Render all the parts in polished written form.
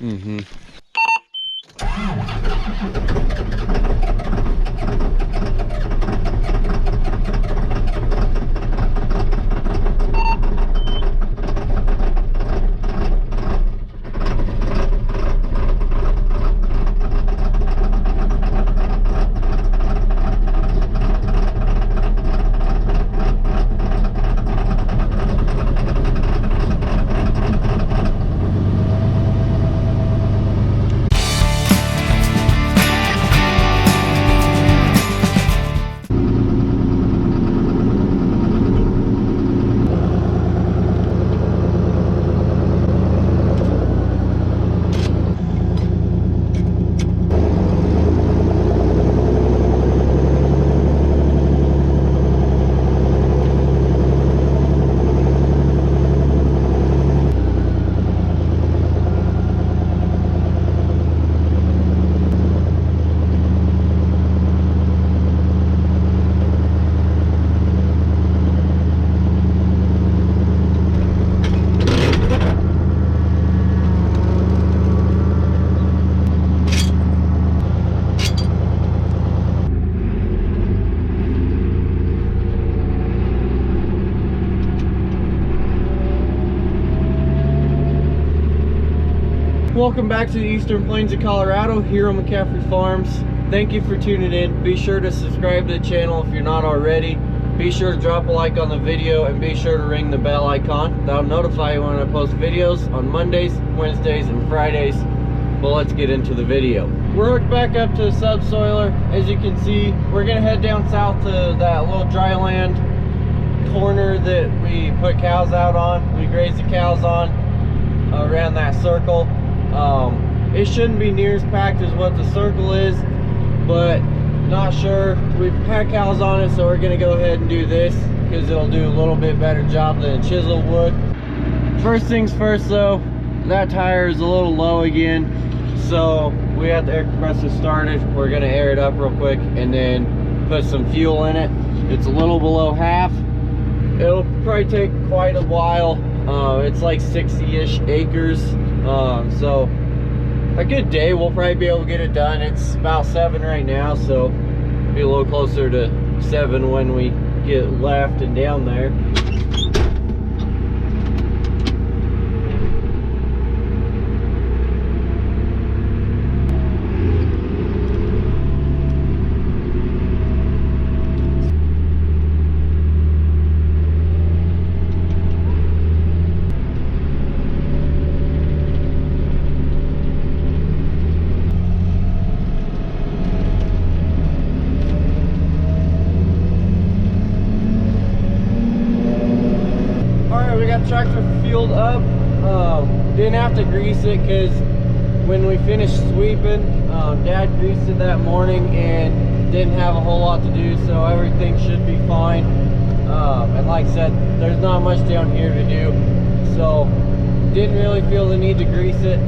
Mm-hmm. Welcome back to the Eastern Plains of Colorado here on McCaffrey Farms. Thank you for tuning in. Be sure to subscribe to the channel if you're not already. Be sure to drop a like on the video and be sure to ring the bell icon. That'll notify you when I post videos on Mondays, Wednesdays, and Fridays. Well, let's get into the video. We're hooked back up to the subsoiler. As you can see, we're gonna head down south to that little dry land corner that we put cows out on. We graze the cows on around that circle. It shouldn't be near as packed as what the circle is, but not sure. We've had cows on it, so we're gonna go ahead and do this because it'll do a little bit better job than a chisel would. First things first though, that tire is a little low again, so we have the air compressor started. We're gonna air it up real quick and then put some fuel in it. It's a little below half. It'll probably take quite a while. It's like 60-ish acres. So a good day we'll probably be able to get it done. It's about 7 right now, so be a little closer to 7 when we get left and down there. Tractor fueled up. Didn't have to grease it because when we finished sweeping, Dad greased it that morning and didn't have a whole lot to do, so everything should be fine. And like I said, there's not much down here to do, so didn't really feel the need to grease it.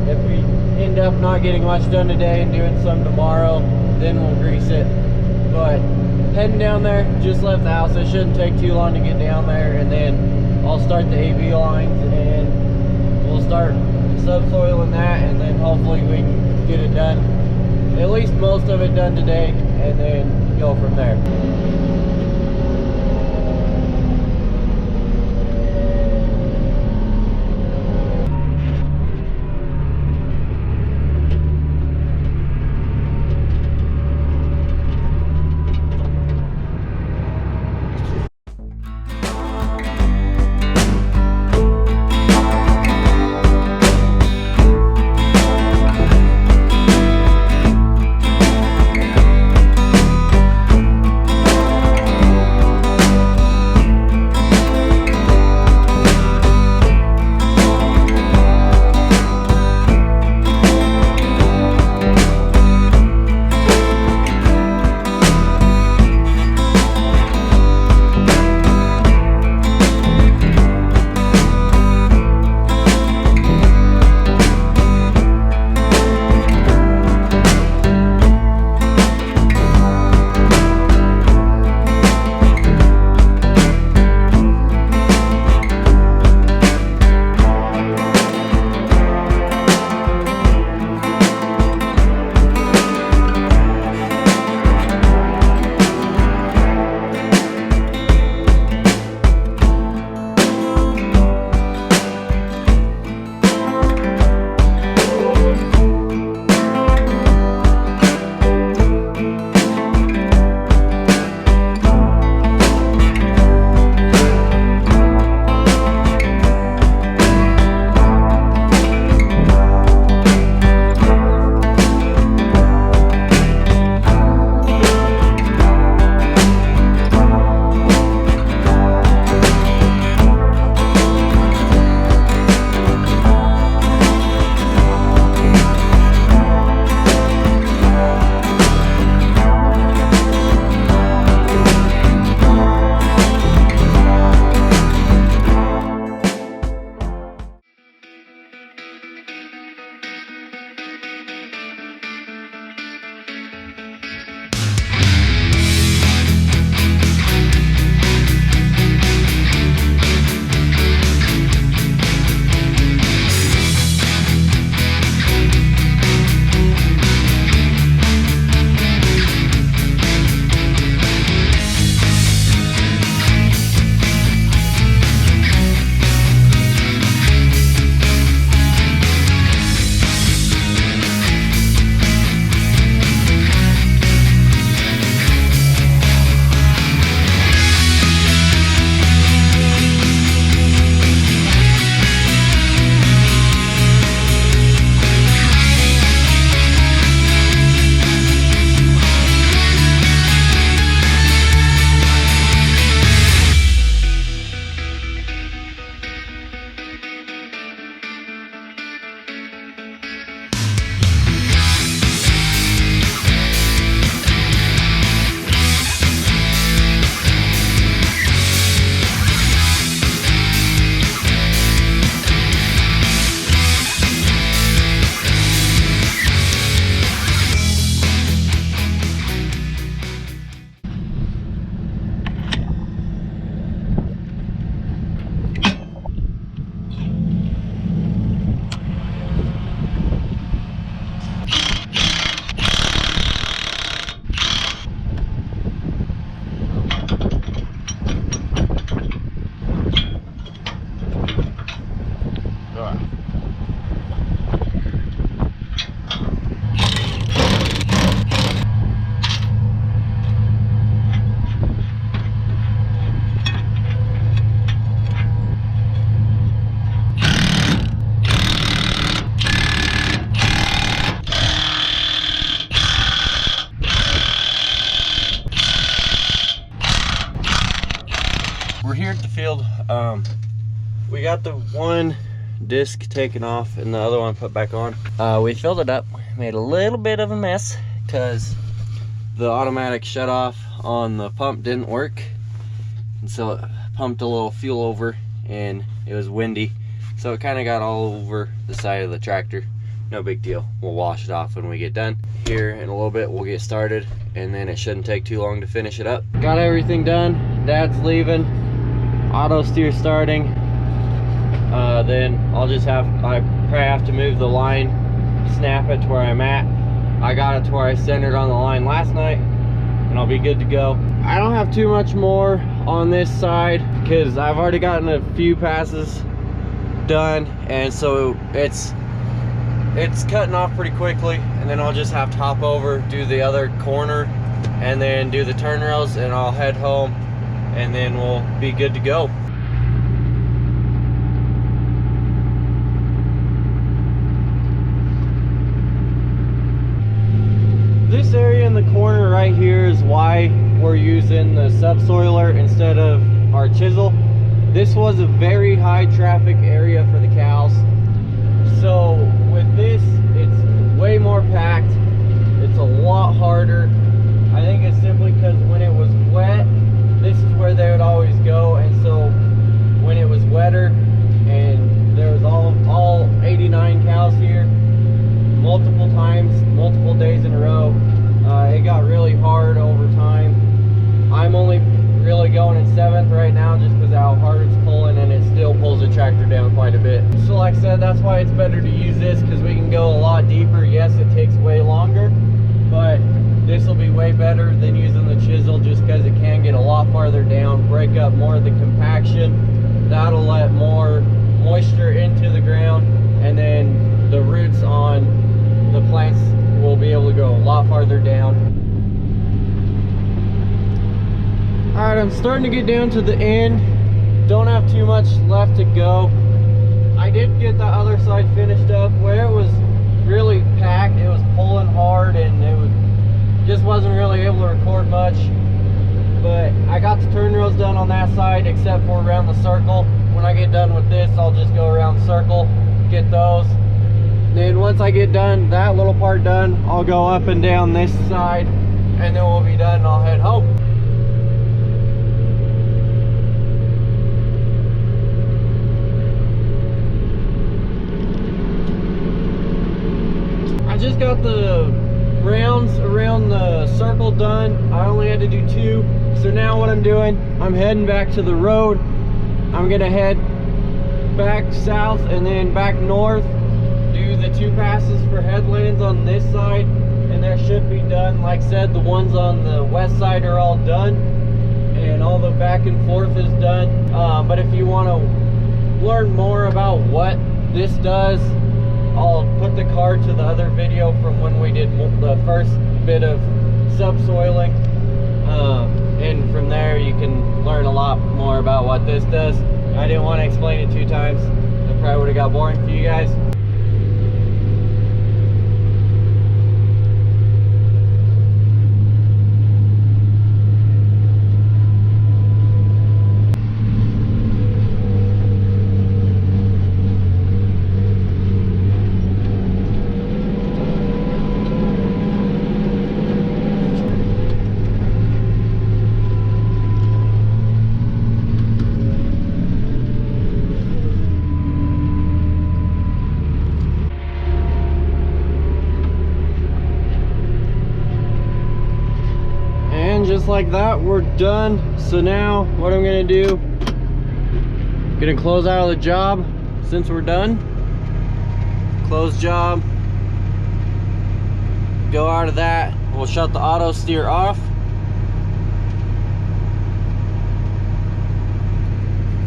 If we end up not getting much done today and doing some tomorrow, then we'll grease it. But heading down there, just left the house. It shouldn't take too long to get down there, and then I'll start the AB lines and we'll start subsoiling that, and then hopefully we can get it done, at least most of it done today, and then go from there. We got the one disc taken off and the other one put back on. We filled it up, made a little bit of a mess because the automatic shut off on the pump didn't work, and so it pumped a little fuel over and it was windy, so it kind of got all over the side of the tractor. No big deal, we'll wash it off when we get done. Here in a little bit we'll get started, and then it shouldn't take too long to finish it up. Got everything done, Dad's leaving, auto steer starting. Then I'll just I probably have to move the line, snap it to where I'm at. I got it to where I centered on the line last night, and I'll be good to go. I don't have too much more on this side because I've already gotten a few passes done, and so it's cutting off pretty quickly, and then I'll just have to hop over, do the other corner, and then do the turn rails, and I'll head home, and then we'll be good to go. This area in the corner right here is why we're using the subsoiler instead of our chisel. This was a very high traffic area for the cows, so with this it's way more packed, it's a lot harder. I think it's simply because when it was wet, this is where they would always go, and so when it was wetter and there was all 89 cows here multiple times, multiple days in a row, it got really hard over time. I'm only really going in 7th right now just because of how hard it's pulling, and it still pulls the tractor down quite a bit. So like I said, that's why it's better to use this, because we can go a lot deeper. Yes, it takes way longer, but this will be way better than using the chisel just because it can get a lot farther down, break up more of the compaction. That'll let more moisture into the ground, and then the roots on the plants will be able to go a lot farther down. Alright, I'm starting to get down to the end. Don't have too much left to go. I did get the other side finished up where it was really packed. It was pulling hard, and just wasn't really able to record much. But I got the turn rails done on that side except for around the circle. When I get done with this, I'll just go around the circle, get those. Then once I get done, that little part done, I'll go up and down this side, and then we'll be done and I'll head home. I just got the rounds around the circle done. I only had to do 2. So now what I'm doing, I'm heading back to the road. I'm gonna head back south and then back north, do the 2 passes for headlands on this side, and that should be done. Like I said, the ones on the west side are all done, and all the back and forth is done. But if you want to learn more about what this does, I'll put the card to the other video from when we did the first bit of subsoiling, and from there you can learn a lot more about what this does. I didn't want to explain it 2 times. It probably would have got boring for you guys. Just like that, we're done. So now what I'm gonna do, gonna close out of the job since we're done. Close job, go out of that. We'll shut the auto steer off,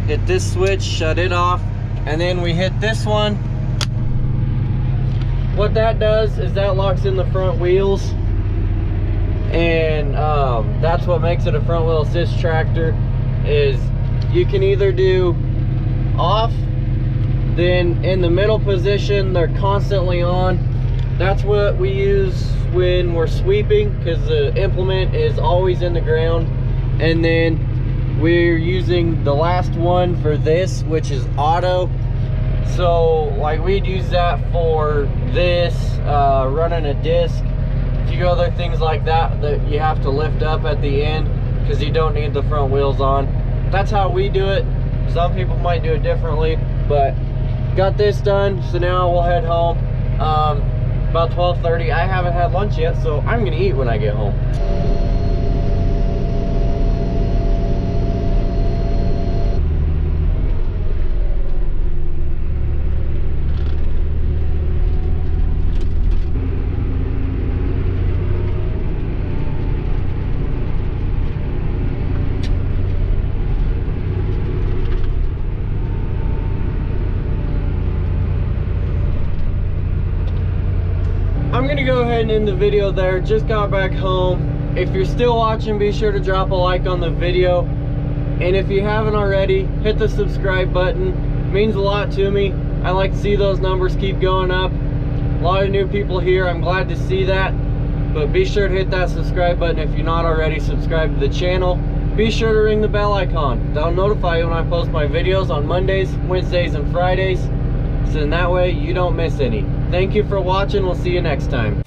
hit this switch, shut it off, and then we hit this one. What that does is that locks in the front wheels, and that's what makes it a front wheel assist tractor. Is you can either do off, then in the middle position they're constantly on. That's what we use when we're sweeping, because the implement is always in the ground. And then we're using the last one for this, which is auto. So like we'd use that for this, running a disc, a few other things like that that you have to lift up at the end because you don't need the front wheels on. That's how we do it. Some people might do it differently, but got this done. So now we'll head home. About 12:30. I haven't had lunch yet, so I'm gonna eat when I get home. I'm gonna go ahead and end the video there. Just got back home. If you're still watching, be sure to drop a like on the video. And if you haven't already, hit the subscribe button. It means a lot to me. I like to see those numbers keep going up. A lot of new people here. I'm glad to see that. But be sure to hit that subscribe button if you're not already subscribed to the channel. Be sure to ring the bell icon. That'll notify you when I post my videos on Mondays, Wednesdays, and Fridays. So in that way, you don't miss any. Thank you for watching. We'll see you next time.